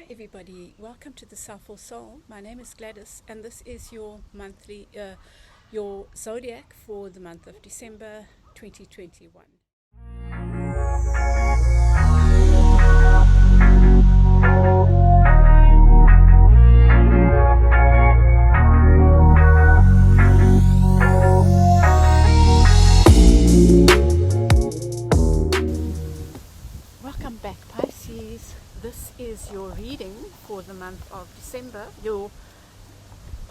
Hi everybody, welcome to the Soulful Soul. My name is Gladys and this is your monthly, your zodiac for the month of December 2021. Welcome back, Pisces. This is your reading for the month of December,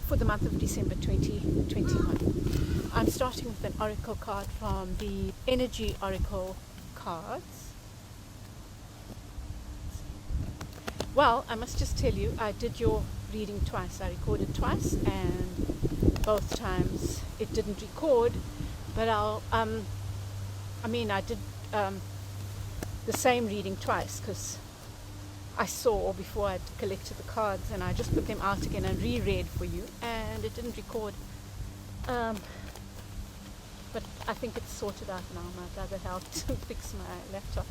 for the month of December 2021. I'm starting with an oracle card from the Energy Oracle cards. Well, I must just tell you, I did your reading twice. I recorded twice, and both times it didn't record. But I did the same reading twice because I saw before I collected the cards, and I just put them out again and reread for you, and it didn't record. But I think it's sorted out now. My brother helped to fix my laptop.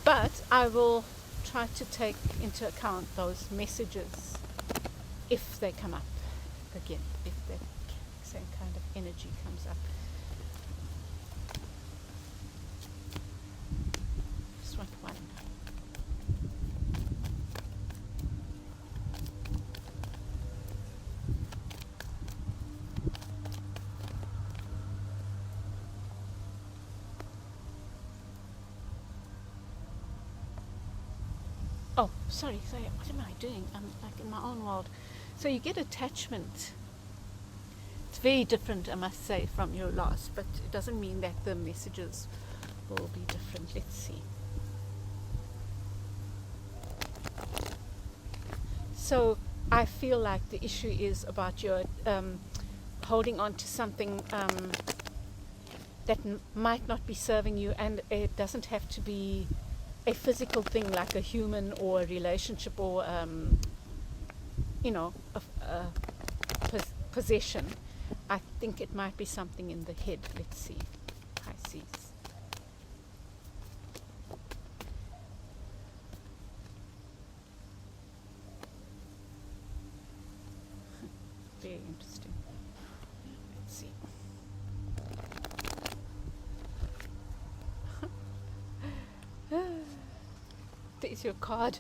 But I will try to take into account those messages if they come up again, if that same kind of energy comes up. Just want one. Oh, sorry, what am I doing? I'm like in my own world. So you get attachment. It's very different, I must say, from your last, but it doesn't mean that the messages will be different. Let's see. So I feel like the issue is about your holding on to something that might not be serving you, and it doesn't have to be a physical thing like a human or a relationship or a possession. I think it might be something in the head. Let's see. Pisces. Very interesting. Let's see. There's your card.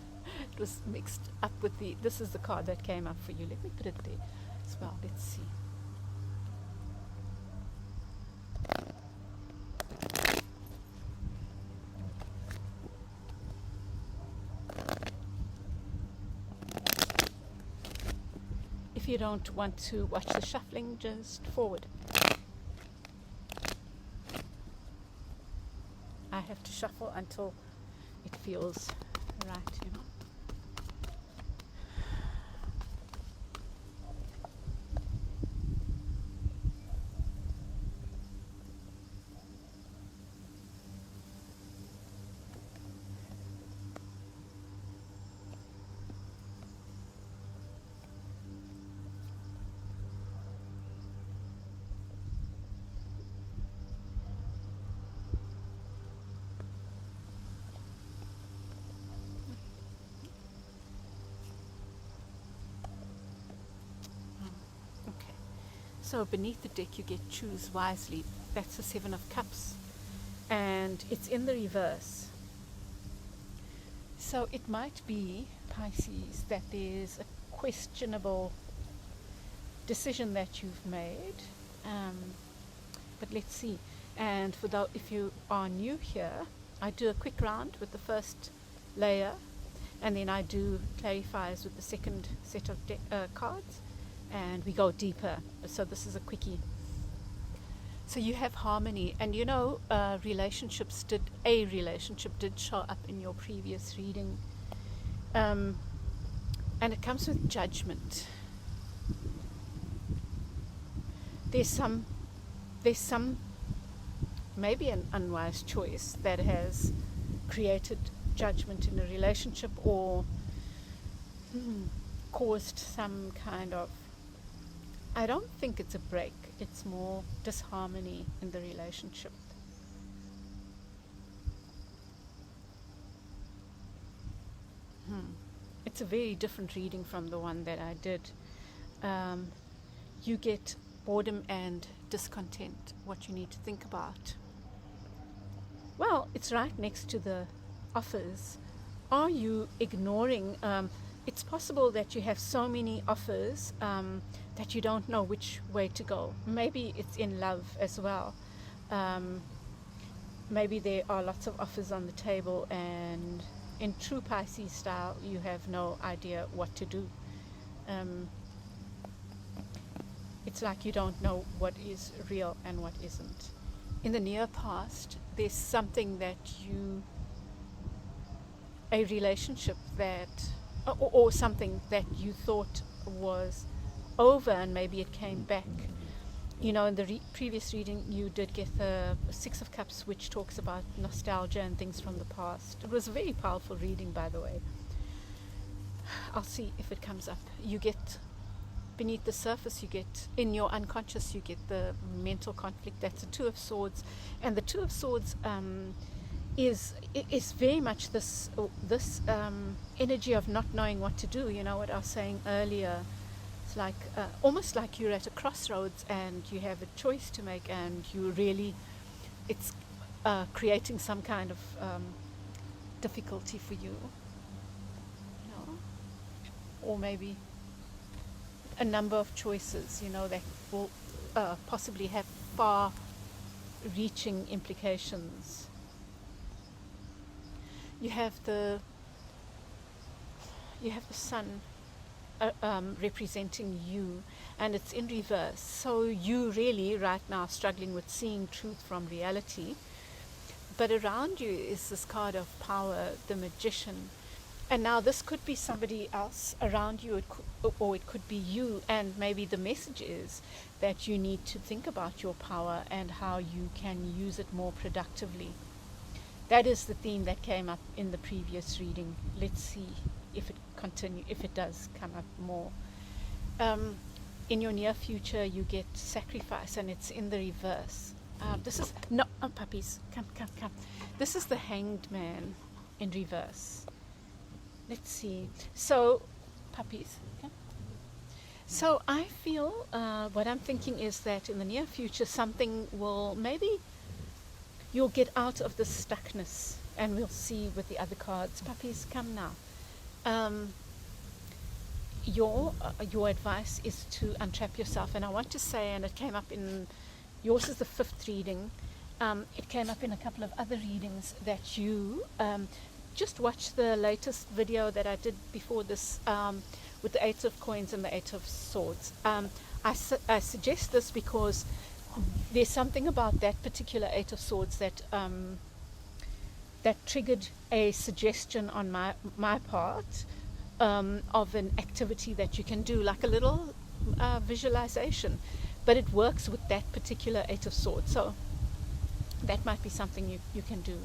It was mixed up with this is the card that came up for you. Let me put it there as well. Let's see. If you don't want to watch the shuffling, just forward. I have to shuffle until it feels right, So beneath the deck you get choose wisely. That's the 7 of Cups, and it's in the reverse. So it might be, Pisces, that there's a questionable decision that you've made, but let's see. And if you are new here, I do a quick round with the first layer, and then I do clarifiers with the second set of cards, and we go deeper. So this is a quickie. So you have harmony, and a relationship did show up in your previous reading, and it comes with judgment. There's some maybe an unwise choice that has created judgment in a relationship, or caused some kind of, I don't think it's a break, it's more disharmony in the relationship. it's a very different reading from the one that I did. You get boredom and discontent, what you need to think about. Well, it's right next to the offers. Are you ignoring? It's possible that you have so many offers that you don't know which way to go. Maybe it's in love as well. Maybe there are lots of offers on the table, and in true Pisces style, you have no idea what to do. It's like you don't know what is real and what isn't. In the near past, there's something that a relationship that, or something that you thought was over, and maybe it came back. You know, in the previous reading, you did get the Six of Cups, which talks about nostalgia and things from the past. It was a very powerful reading, by the way. I'll see if it comes up. You get beneath the surface, you get in your unconscious, you get the mental conflict. That's the Two of Swords, and the Two of Swords is very much this energy of not knowing what to do. You know what I was saying earlier. It's like almost like you're at a crossroads and you have a choice to make, and it's creating some kind of difficulty for you, or maybe a number of choices, that will possibly have far-reaching implications. You have the sun representing you, and it's in reverse. So you really right now struggling with seeing truth from reality. But around you is this card of power, the Magician. And now this could be somebody else around you, or it could be you, and maybe the message is that you need to think about your power and how you can use it more productively. That is the theme that came up in the previous reading. Let's see if it does come up more. In your near future, you get sacrifice, and it's in the reverse. Puppies, come. This is the Hanged Man in reverse. Let's see. So, puppies. Okay. So I feel what I'm thinking is that in the near future, maybe you'll get out of the stuckness, and we'll see with the other cards. Puppies, come now. Your advice is to untrap yourself, and I want to say, and it came up in yours is the 5th reading. It came up in a couple of other readings that you just watch the latest video that I did before this with the 8 of Coins and the 8 of Swords. I suggest this because there's something about that particular 8 of Swords that triggered a suggestion on my part of an activity that you can do, like a little visualization, but it works with that particular 8 of Swords. So that might be something you can do.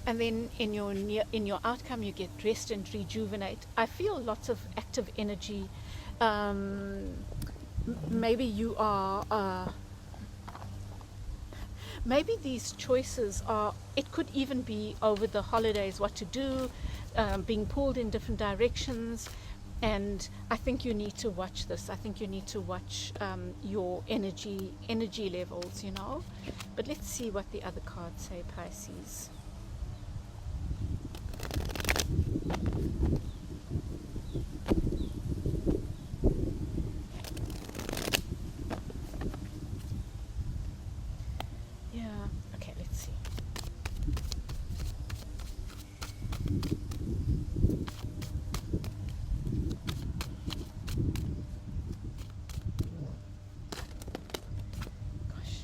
And then in your outcome, you get rest and rejuvenate. I feel lots of active energy. Maybe you are. Maybe these choices are. It could even be over the holidays what to do, being pulled in different directions. And I think you need to watch this. I think you need to watch your energy levels. But let's see what the other cards say, Pisces. Okay, let's see. Gosh.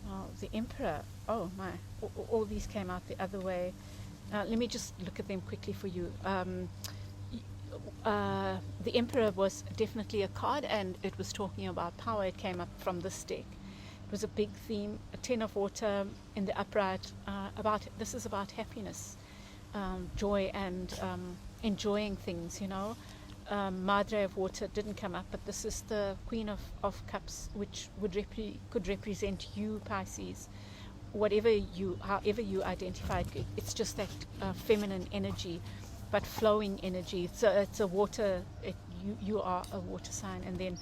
Oh, the Emperor. Oh my, all these came out the other way. Let me just look at them quickly for you. The Emperor was definitely a card, and it was talking about power. It came up from this deck. It was a big theme. A 10 of Water in the upright. This is about happiness, joy, and enjoying things. Madre of Water didn't come up, but this is the Queen of Cups, which could represent you, Pisces. Whatever you, however you identify it, it's just that feminine energy, but flowing energy. It's a water. You are a water sign, and then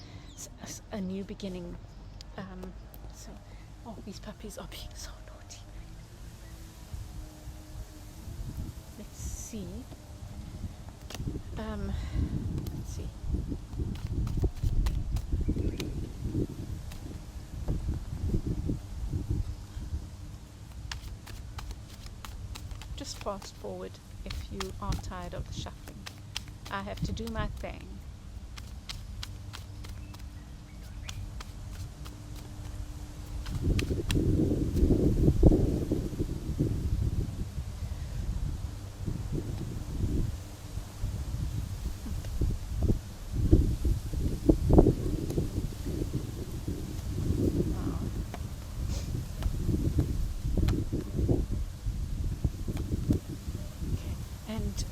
a new beginning. Oh, these puppies are being so naughty. Let's see. Let's see. Just fast forward if you are tired of the shuffling. I have to do my thing.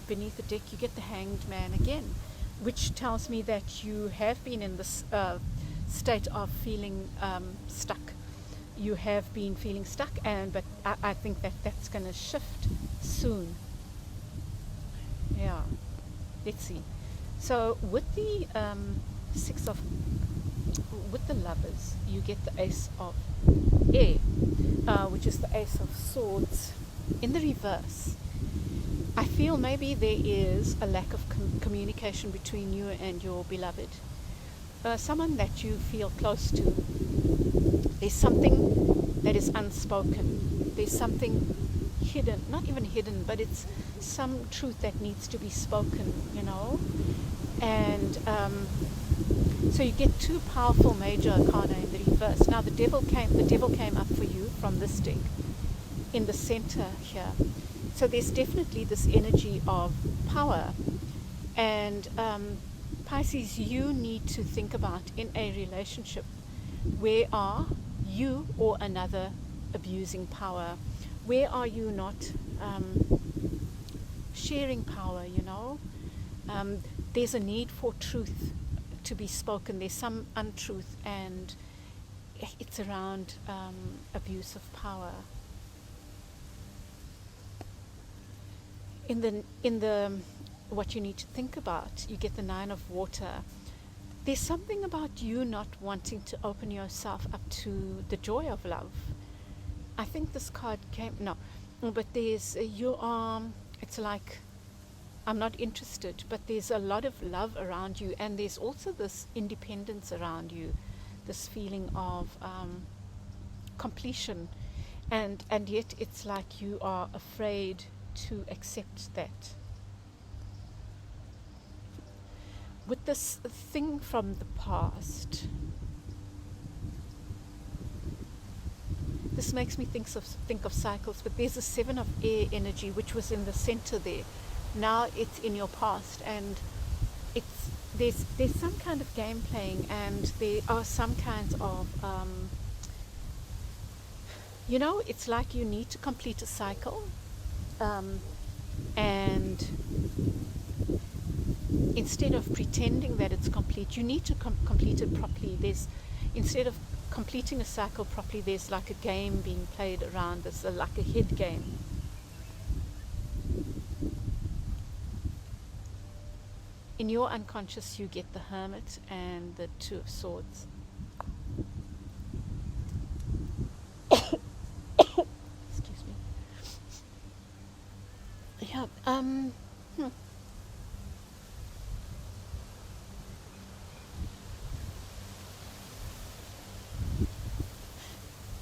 Beneath the deck you get the Hanged Man again, which tells me that you have been in this state of feeling stuck. You have been feeling stuck, but I think that's going to shift soon. Yeah, let's see. So with the with the Lovers, you get the Ace of Air, which is the Ace of Swords in the reverse. I feel maybe there is a lack of communication between you and your beloved, someone that you feel close to. There's something that is unspoken. There's something hidden, not even hidden, but it's some truth that needs to be spoken, And so you get two powerful major arcana in the reverse. Now the devil came up for you from this deck in the center here. So there's definitely this energy of power, and Pisces, you need to think about in a relationship, where are you or another abusing power? Where are you not sharing power? There's a need for truth to be spoken. There's some untruth, and it's around abuse of power. In the what you need to think about, you get the Nine of Water. There's something about you not wanting to open yourself up to the joy of love. I think this card but it's like, I'm not interested, but there's a lot of love around you, and there's also this independence around you, this feeling of completion, and yet it's like you are afraid to accept that. With this thing from the past, this makes me think of cycles, but there's a Seven of Air energy which was in the center there. Now it's in your past, and there's some kind of game playing, and there are some kinds of it's like you need to complete a cycle. And instead of pretending that it's complete, you need to complete it properly. Instead of completing a cycle properly, there's like a game being played around this, like a head game. In your unconscious, you get the Hermit and the Two of Swords. Yeah.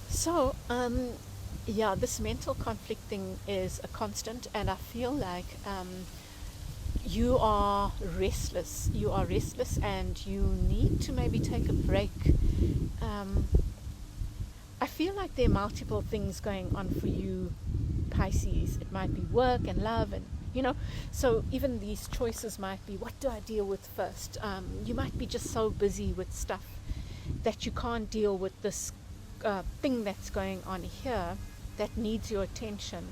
So, this mental conflict thing is a constant, and I feel like you are restless. You are restless, and you need to maybe take a break. I feel like there are multiple things going on for you, Pisces. It might be work and love, and so even these choices might be, what do I deal with first? You might be just so busy with stuff that you can't deal with this thing that's going on here that needs your attention.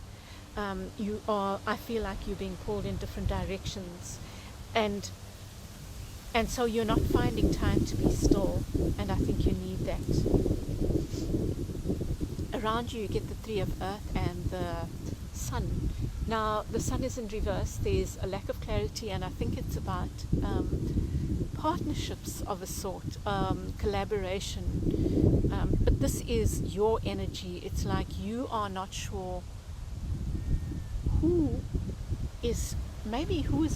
I feel like you're being pulled in different directions, and And so you're not finding time to be still, and I think you need that. Around you, you get the Three of Earth and the Sun. Now, the Sun is in reverse. There's a lack of clarity, and I think it's about partnerships of a sort, collaboration. But this is your energy. It's like you are not sure who is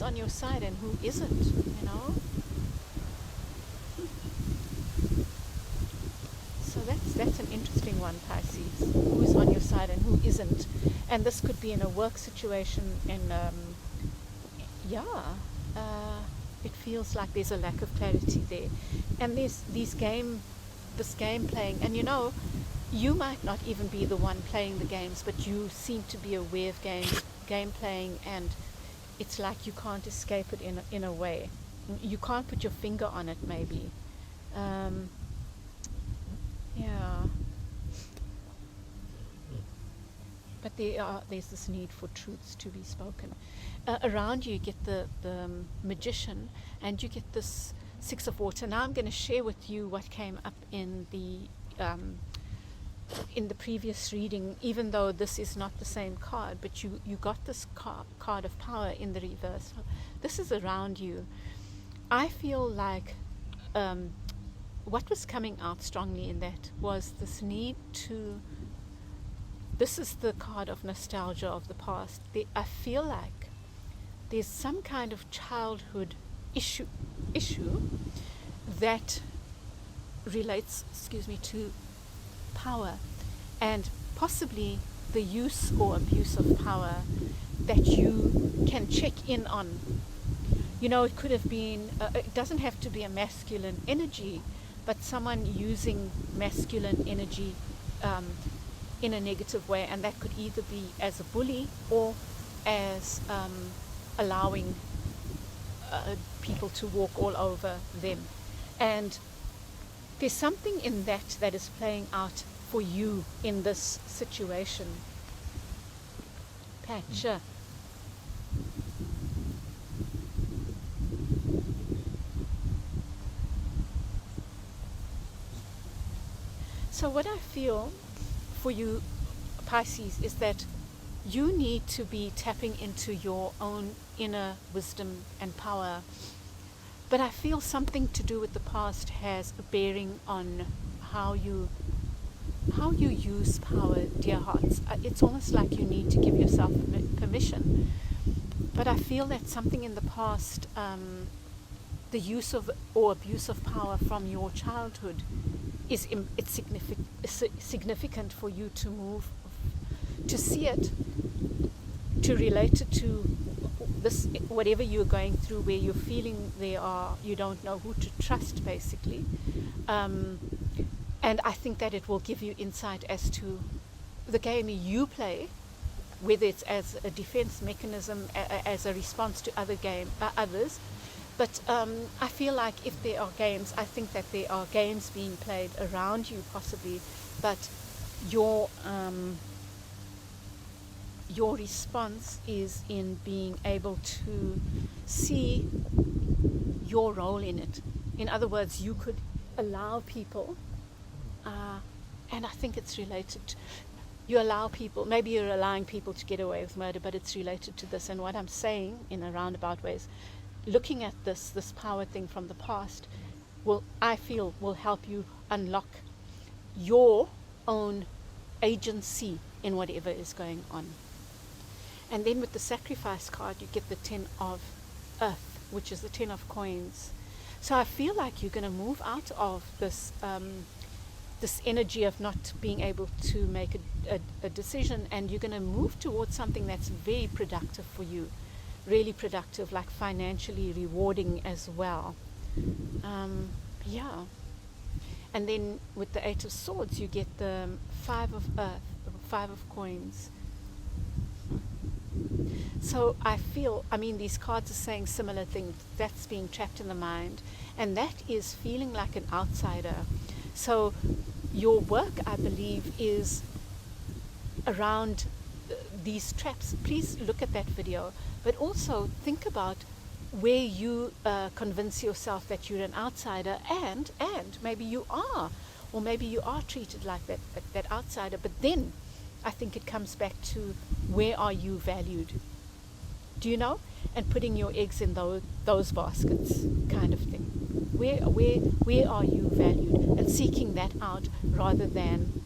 on your side and who isn't, you know. So that's an interesting one, Pisces. Who's on your side and who isn't. And this could be in a work situation, and it feels like there's a lack of clarity there. And there's this game playing, and you know, you might not even be the one playing the games, but you seem to be aware of game playing, and it's like you can't escape it in a way. You can't put your finger on it, maybe. Yeah. But there's this need for truths to be spoken. Around you get the Magician, and you get this Six of Water. Now I'm going to share with you what came up in the previous reading, even though this is not the same card, but you got this card of power in the reverse. This is around you. I feel like what was coming out strongly in that was this need to, this is the card of nostalgia of the past. I feel like there's some kind of childhood issue that relates, to power, and possibly the use or abuse of power that you can check in on. You know, it could have been, it doesn't have to be a masculine energy, but someone using masculine energy in a negative way, and that could either be as a bully or as allowing people to walk all over them. And there's something in that is playing out for you in this situation. Patch. So what I feel for you, Pisces, is that you need to be tapping into your own inner wisdom and power. But I feel something to do with the past has a bearing on how you use power, dear hearts. It's almost like you need to give yourself permission. But I feel that something in the past, the use of or abuse of power from your childhood, it's significant for you to move, to see it, to relate it to this, whatever you're going through, where you're feeling you don't know who to trust, basically. And I think that it will give you insight as to the game you play, whether it's as a defense mechanism, as a response to others. But I feel like if there are games, I think that there are games being played around you possibly, but your response is in being able to see your role in it. In other words, you could allow people, and I think it's related to, maybe you're allowing people to get away with murder, but it's related to this. And what I'm saying in a roundabout way is, looking at this power thing from the past I feel will help you unlock your own agency in whatever is going on. And then with the Sacrifice card, you get the 10 of Earth, which is the 10 of coins. So I feel like you're going to move out of this this energy of not being able to make a decision, and you're going to move towards something that's very productive for you, really productive, like financially rewarding as well. And then with the 8 of Swords, you get the 5 of Earth, the 5 of coins. So I feel, these cards are saying similar things. That's being trapped in the mind, and that is feeling like an outsider. So your work, I believe, is around these traps. Please look at that video, but also think about where you convince yourself that you're an outsider, and maybe you are, or maybe you are treated like that outsider. But then I think it comes back to, where are you valued? Do you know? And putting your eggs in those baskets, kind of thing. Where are you valued? And seeking that out, rather than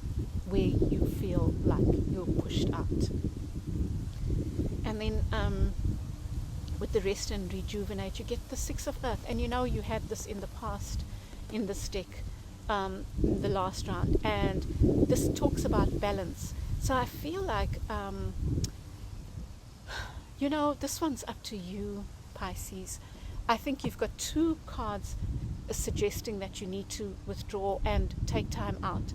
where you feel like you're pushed out. And then with the rest and rejuvenate, you get the Six of Earth. And you know, you had this in the past in this deck, in the last round, and this talks about balance. So I feel like you know, this one's up to you, Pisces. I think you've got two cards suggesting that you need to withdraw and take time out.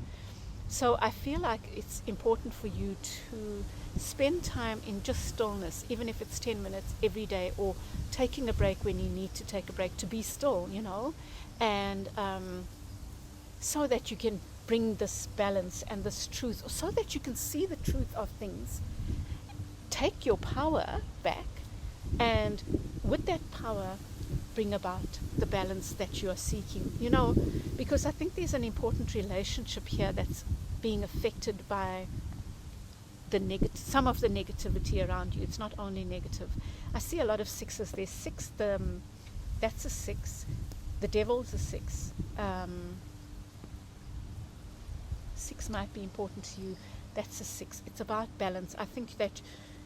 So I feel like it's important for you to spend time in just stillness, even if it's 10 minutes every day, or taking a break when you need to take a break, to be still, you know, and so that you can bring this balance and this truth, so that you can see the truth of things. Take your power back, and with that power, bring about the balance that you are seeking, you know, because I think there's an important relationship here that's being affected by some of the negativity around you. It's not only negative. I see a lot of sixes. There's six. That's a 6. The devil's a 6. 6 might be important to you. That's a 6. It's about balance. I think that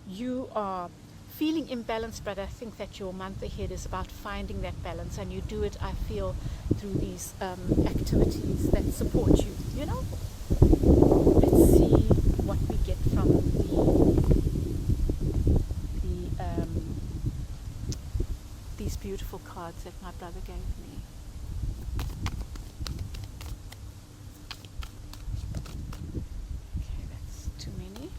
you are feeling imbalanced, but I think that your month ahead is about finding that balance, and you do it, I feel, through these activities that support you, you know. Let's see what we get from these beautiful cards that my brother gave me. Okay, that's too many.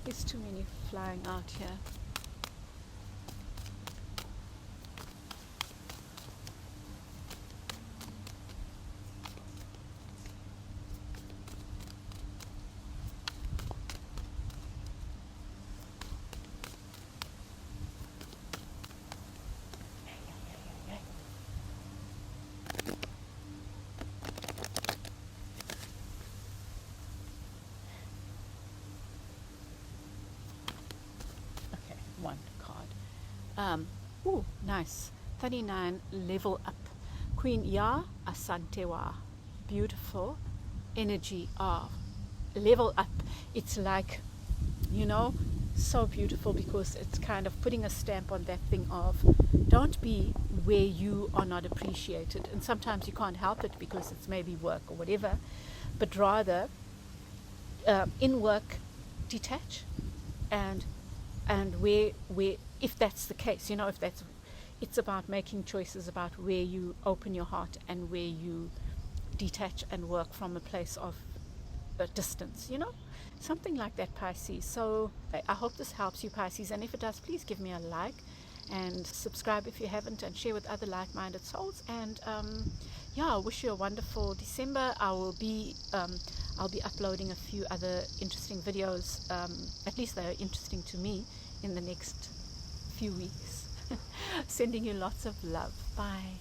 There's too many flying out here. One card. Ooh, nice. 39, level up. Queen Ya Asantewa. Beautiful energy of level up. It's like, you know, so beautiful, because it's kind of putting a stamp on that thing of, don't be where you are not appreciated. And sometimes you can't help it because it's maybe work or whatever, but rather in work, detach, and where if that's the case, you know, it's about making choices about where you open your heart and where you detach and work from a place of distance, you know, something like that, Pisces. So I hope this helps you, Pisces, and if it does, please give me a like and subscribe if you haven't, and share with other like-minded souls. And yeah, I wish you a wonderful December. I'll be uploading a few other interesting videos, at least they're interesting to me, in the next few weeks. Sending you lots of love. Bye.